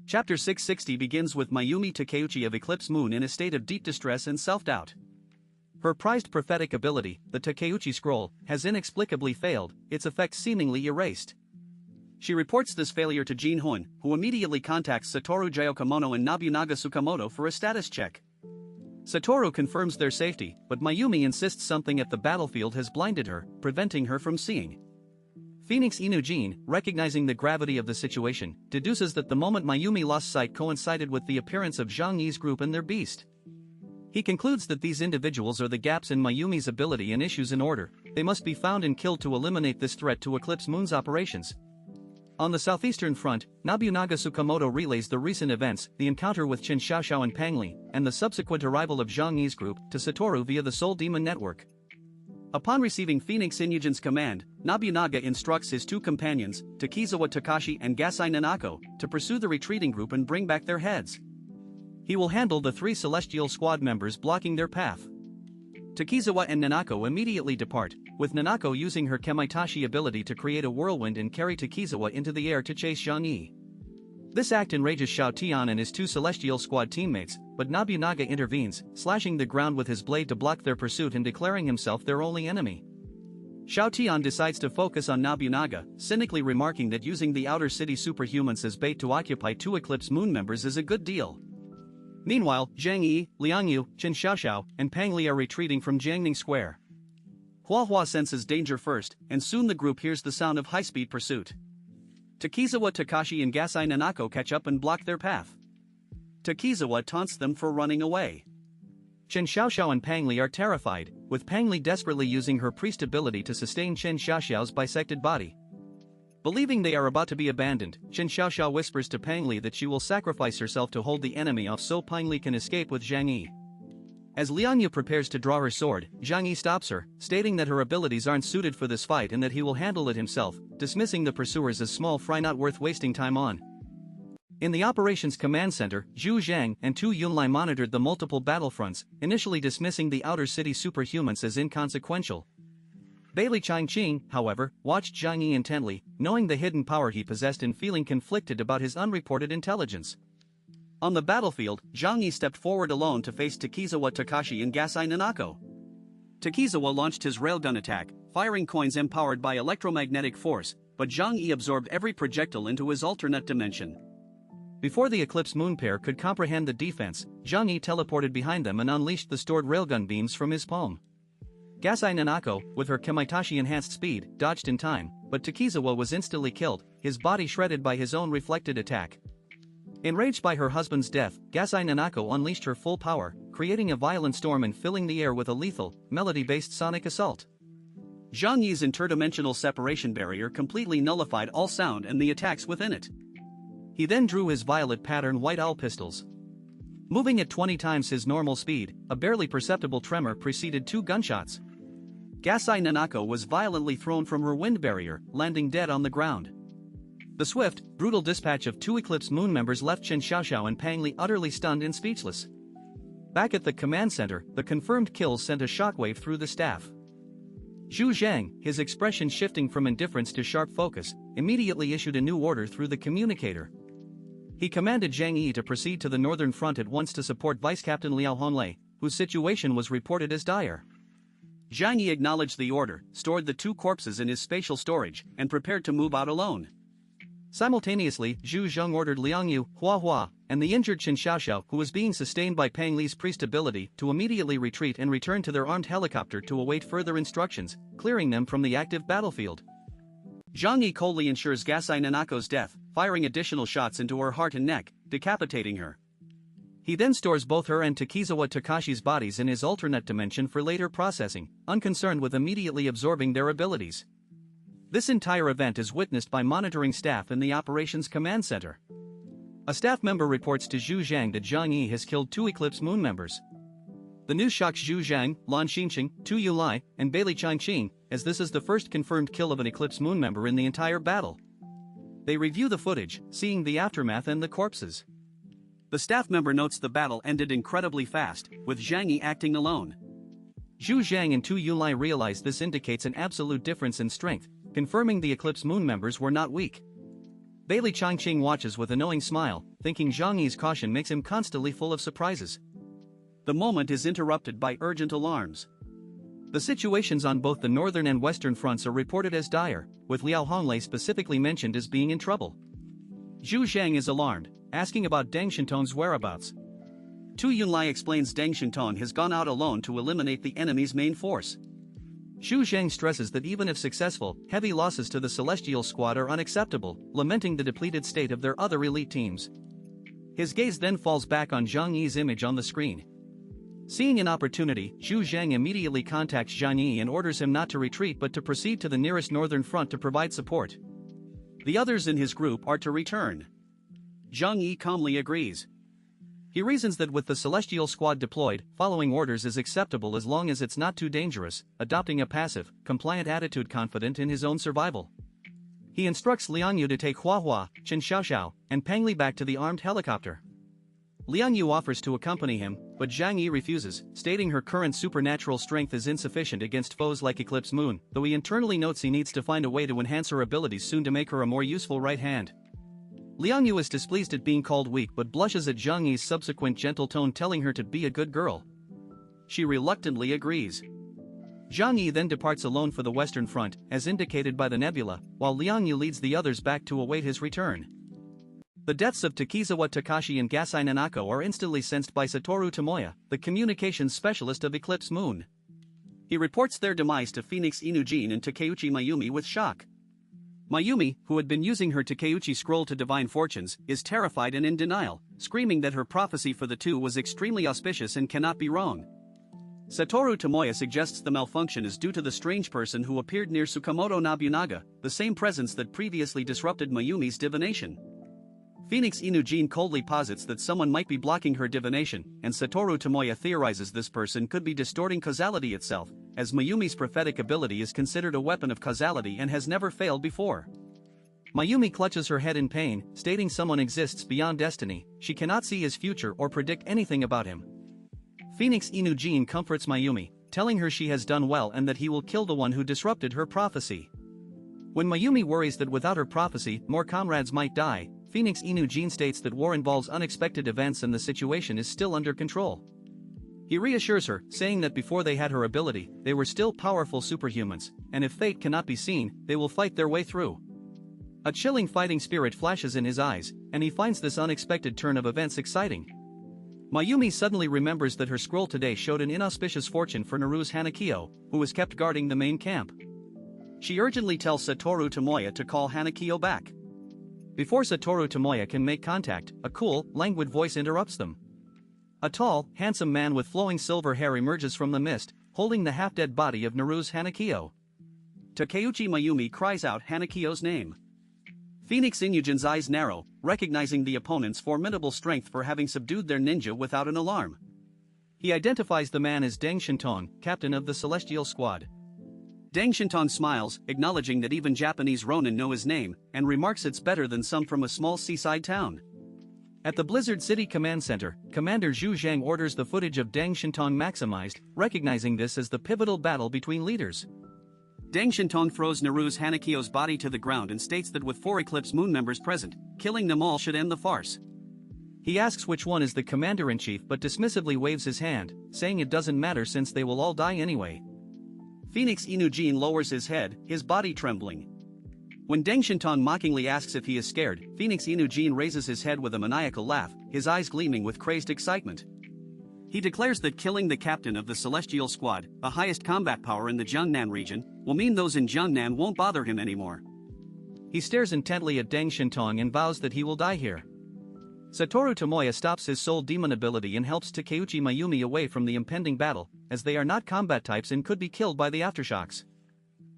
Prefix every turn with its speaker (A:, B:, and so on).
A: Chapter 660 begins with Mayumi Takeuchi of Eclipse Moon in a state of deep distress and self-doubt. Her prized prophetic ability, the Takeuchi Scroll, has inexplicably failed, its effects seemingly erased. She reports this failure to Jin Hoon, who immediately contacts Satoru Gyaokamono and Nobunaga Tsukamoto for a status check. Satoru confirms their safety, but Mayumi insists something at the battlefield has blinded her, preventing her from seeing. Phoenix Inujin, recognizing the gravity of the situation, deduces that the moment Mayumi lost sight coincided with the appearance of Zhang Yi's group and their beast. He concludes that these individuals are the gaps in Mayumi's ability and issues in order. They must be found and killed to eliminate this threat to Eclipse Moon's operations. On the southeastern front, Nobunaga Tsukamoto relays the recent events, the encounter with Qin Xiaoxiao and Pang Li, and the subsequent arrival of Zhang Yi's group, to Satoru via the Soul Demon Network. Upon receiving Phoenix Inujin's command, Nobunaga instructs his two companions, Takizawa Takashi and Gasai Nanako, to pursue the retreating group and bring back their heads. He will handle the three Celestial Squad members blocking their path. Takizawa and Nanako immediately depart, with Nanako using her Kemaitashi ability to create a whirlwind and carry Takizawa into the air to chase Zhang Yi. This act enrages Xiao Tian and his two Celestial Squad teammates, but Nobunaga intervenes, slashing the ground with his blade to block their pursuit and declaring himself their only enemy. Xiao Tian decides to focus on Nobunaga, cynically remarking that using the outer city superhumans as bait to occupy two Eclipse Moon members is a good deal. Meanwhile, Zhang Yi, Liang Yu, Qin Xiaoxiao, and Pang Li are retreating from Jiangning Square. Hua Hua senses danger first, and soon the group hears the sound of high-speed pursuit. Takizawa Takashi and Gasai Nanako catch up and block their path. Takizawa taunts them for running away. Qin Xiaoxiao and Pang Li are terrified, with Pang Li desperately using her priest ability to sustain Qin Xiaoxiao's bisected body. Believing they are about to be abandoned, Qin Xiaoxiao whispers to Pang Li that she will sacrifice herself to hold the enemy off so Pang Li can escape with Zhang Yi. As Liang Yu prepares to draw her sword, Zhang Yi stops her, stating that her abilities aren't suited for this fight and that he will handle it himself, dismissing the pursuers as small fry not worth wasting time on. In the Operations Command Center, Zhu Zhang and Tu Yunlai monitored the multiple battlefronts, initially dismissing the outer city superhumans as inconsequential. Bailey Changqing, however, watched Zhang Yi intently, knowing the hidden power he possessed and feeling conflicted about his unreported intelligence. On the battlefield, Zhang Yi stepped forward alone to face Takizawa Takashi and Gasai Nanako. Takizawa launched his railgun attack, firing coins empowered by electromagnetic force, but Zhang Yi absorbed every projectile into his alternate dimension. Before the Eclipse Moon pair could comprehend the defense, Zhang Yi teleported behind them and unleashed the stored railgun beams from his palm. Gasai Nanako, with her Kemaitashi enhanced speed, dodged in time, but Takizawa was instantly killed, his body shredded by his own reflected attack. Enraged by her husband's death, Gasai Nanako unleashed her full power, creating a violent storm and filling the air with a lethal, melody-based sonic assault. Zhang Yi's interdimensional separation barrier completely nullified all sound and the attacks within it. He then drew his violet pattern White Owl pistols. Moving at 20 times his normal speed, a barely perceptible tremor preceded two gunshots. Gasai Nanako was violently thrown from her wind barrier, landing dead on the ground. The swift, brutal dispatch of two Eclipse Moon members left Qin Xiaoxiao and Pang Li utterly stunned and speechless. Back at the command center, the confirmed kills sent a shockwave through the staff. Zhu Zhang, his expression shifting from indifference to sharp focus, immediately issued a new order through the communicator. He commanded Zhang Yi to proceed to the northern front at once to support Vice Captain Liao Honlei, whose situation was reported as dire. Zhang Yi acknowledged the order, stored the two corpses in his spatial storage, and prepared to move out alone. Simultaneously, Zhu Zheng ordered Liang Yu, Hua Hua, and the injured Qin Xiaoxiao, who was being sustained by Pang Li's priest ability, to immediately retreat and return to their armed helicopter to await further instructions, clearing them from the active battlefield. Zhang Yi coldly ensures Gasai Nanako's death, firing additional shots into her heart and neck, decapitating her. He then stores both her and Takizawa Takashi's bodies in his alternate dimension for later processing, unconcerned with immediately absorbing their abilities. This entire event is witnessed by monitoring staff in the Operations Command Center. A staff member reports to Zhu Zhang that Zhang Yi has killed two Eclipse Moon members. The news shocks Zhu Zhang, Lan Xinqing, Tu Yulai, and Bailey Changqing, as this is the first confirmed kill of an Eclipse Moon member in the entire battle. They review the footage, seeing the aftermath and the corpses. The staff member notes the battle ended incredibly fast, with Zhang Yi acting alone. Zhu Zhang and Tu Yulai realize this indicates an absolute difference in strength, confirming the Eclipse Moon members were not weak. Bailey Changqing watches with a knowing smile, thinking Zhang Yi's caution makes him constantly full of surprises. The moment is interrupted by urgent alarms. The situations on both the northern and western fronts are reported as dire, with Liao Honglei specifically mentioned as being in trouble. Zhu Zhang is alarmed, asking about Deng Shintong's whereabouts. Tu Yunlai explains Deng Shintong has gone out alone to eliminate the enemy's main force. Zhu Zhang stresses that even if successful, heavy losses to the Celestial Squad are unacceptable, lamenting the depleted state of their other elite teams. His gaze then falls back on Zhang Yi's image on the screen. Seeing an opportunity, Zhu Zhang immediately contacts Zhang Yi and orders him not to retreat but to proceed to the nearest northern front to provide support. The others in his group are to return. Zhang Yi calmly agrees. He reasons that with the Celestial Squad deployed, following orders is acceptable as long as it's not too dangerous, adopting a passive, compliant attitude confident in his own survival. He instructs Liang Yu to take Hua Hua, Chen Xiaoxiao, and Pang Li back to the armed helicopter. Liang Yu offers to accompany him, but Zhang Yi refuses, stating her current supernatural strength is insufficient against foes like Eclipse Moon, though he internally notes he needs to find a way to enhance her abilities soon to make her a more useful right hand. Liang Yu is displeased at being called weak but blushes at Zhang Yi's subsequent gentle tone telling her to be a good girl. She reluctantly agrees. Zhang Yi then departs alone for the western front, as indicated by the nebula, while Liang Yu leads the others back to await his return. The deaths of Takizawa Takashi and Gasai Nanako are instantly sensed by Satoru Tomoya, the communications specialist of Eclipse Moon. He reports their demise to Phoenix Inujin and Takeuchi Mayumi with shock. Mayumi, who had been using her Takeuchi scroll to divine fortunes, is terrified and in denial, screaming that her prophecy for the two was extremely auspicious and cannot be wrong. Satoru Tomoya suggests the malfunction is due to the strange person who appeared near Tsukamoto Nobunaga, the same presence that previously disrupted Mayumi's divination. Phoenix Inujin coldly posits that someone might be blocking her divination, and Satoru Tomoya theorizes this person could be distorting causality itself, as Mayumi's prophetic ability is considered a weapon of causality and has never failed before. Mayumi clutches her head in pain, stating someone exists beyond destiny, she cannot see his future or predict anything about him. Phoenix Inujin comforts Mayumi, telling her she has done well and that he will kill the one who disrupted her prophecy. When Mayumi worries that without her prophecy, more comrades might die, Phoenix Inujin states that war involves unexpected events and the situation is still under control. He reassures her, saying that before they had her ability, they were still powerful superhumans, and if fate cannot be seen, they will fight their way through. A chilling fighting spirit flashes in his eyes, and he finds this unexpected turn of events exciting. Mayumi suddenly remembers that her scroll today showed an inauspicious fortune for Naru's Hanakyo, who was kept guarding the main camp. She urgently tells Satoru Tomoya to call Hanakyo back. Before Satoru Tomoya can make contact, a cool, languid voice interrupts them. A tall, handsome man with flowing silver hair emerges from the mist, holding the half-dead body of Naru's Hanakyo. Takeuchi Mayumi cries out Hanakyo's name. Phoenix Inujin's eyes narrow, recognizing the opponent's formidable strength for having subdued their ninja without an alarm. He identifies the man as Deng Shintong, captain of the Celestial Squad. Deng Shintong smiles, acknowledging that even Japanese Ronin know his name, and remarks it's better than some from a small seaside town. At the Blizzard City Command Center, Commander Zhu Zhang orders the footage of Deng Shintong maximized, recognizing this as the pivotal battle between leaders. Deng Shintong throws Naru's Hanakyo's body to the ground and states that with 4 Eclipse Moon members present, killing them all should end the farce. He asks which one is the commander-in-chief but dismissively waves his hand, saying it doesn't matter since they will all die anyway. Phoenix Inujin lowers his head, his body trembling. When Deng Shintong mockingly asks if he is scared, Phoenix Inujin raises his head with a maniacal laugh, his eyes gleaming with crazed excitement. He declares that killing the captain of the Celestial Squad, the highest combat power in the Jiangnan region, will mean those in Jiangnan won't bother him anymore. He stares intently at Deng Shintong and vows that he will die here. Satoru Tomoya stops his soul demon ability and helps Takeuchi Mayumi away from the impending battle, as they are not combat types and could be killed by the aftershocks.